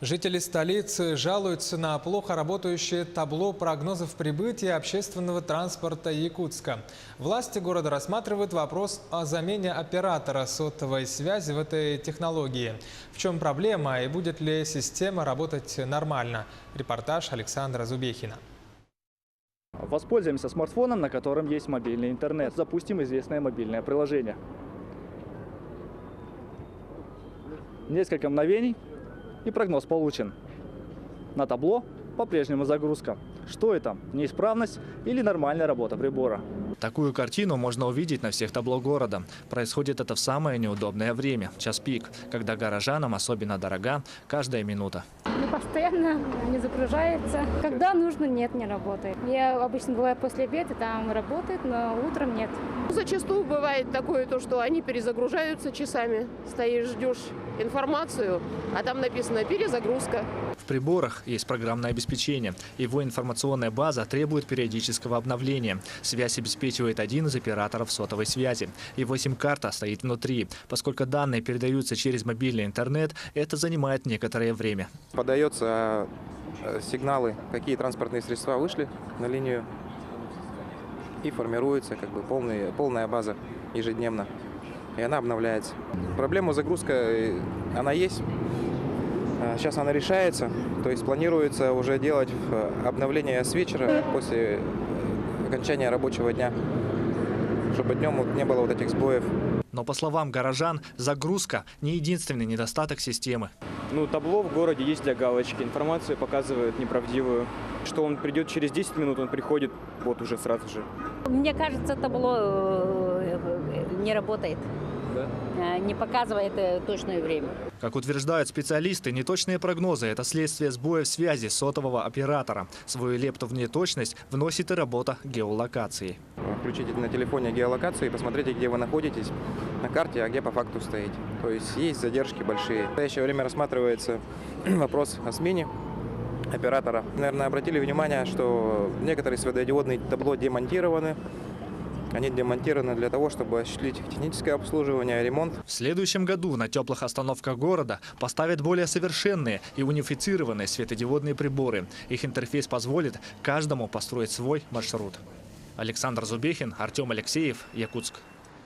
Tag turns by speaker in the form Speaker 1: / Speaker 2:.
Speaker 1: Жители столицы жалуются на плохо работающее табло прогнозов прибытия общественного транспорта Якутска. Власти города рассматривают вопрос о замене оператора сотовой связи в этой технологии. В чем проблема и будет ли система работать нормально? Репортаж Александра Зубехина.
Speaker 2: Воспользуемся смартфоном, на котором есть мобильный интернет. Запустим известное мобильное приложение. Несколько мгновений, и прогноз получен. На табло по-прежнему загрузка. Что это? Неисправность или нормальная работа прибора?
Speaker 3: Такую картину можно увидеть на всех табло города. Происходит это в самое неудобное время – час пик, когда горожанам особенно дорога каждая минута.
Speaker 4: Постоянно не загружается. Когда нужно, нет, не работает. Я обычно бываю после обеда, там работает, но утром нет.
Speaker 5: Зачастую бывает такое, что они перезагружаются часами. Стоишь, ждешь информацию, а там написано «перезагрузка».
Speaker 3: В приборах есть программное обеспечение. Его информационная база требует периодического обновления. Связь обеспечивает один из операторов сотовой связи. Его сим-карта стоит внутри. Поскольку данные передаются через мобильный интернет, это занимает некоторое время.
Speaker 6: Подаются сигналы, какие транспортные средства вышли на линию, и формируется полная база ежедневно. И она обновляется. Проблема загрузка, она есть. Сейчас она решается, то есть планируется уже делать обновление с вечера после окончания рабочего дня, чтобы днем не было вот этих сбоев.
Speaker 3: Но по словам горожан, загрузка не единственный недостаток системы.
Speaker 7: Табло в городе есть для галочки, информацию показывает неправдивую. Что он придет через 10 минут, он приходит вот уже сразу же.
Speaker 8: Мне кажется, табло не работает. Да? Не показывает точное время.
Speaker 3: Как утверждают специалисты, неточные прогнозы – это следствие сбоев связи сотового оператора. Свою лепту в неточность вносит и работа геолокации.
Speaker 6: Включите на телефоне геолокацию и посмотрите, где вы находитесь на карте, а где по факту стоите. То есть задержки большие. В настоящее время рассматривается вопрос о смене оператора. Наверное, обратили внимание, что некоторые светодиодные табло демонтированы. Они демонтированы для того, чтобы осуществить техническое обслуживание, ремонт.
Speaker 3: В следующем году на теплых остановках города поставят более совершенные и унифицированные светодиодные приборы. Их интерфейс позволит каждому построить свой маршрут. Александр Зубехин, Артем Алексеев, Якутск.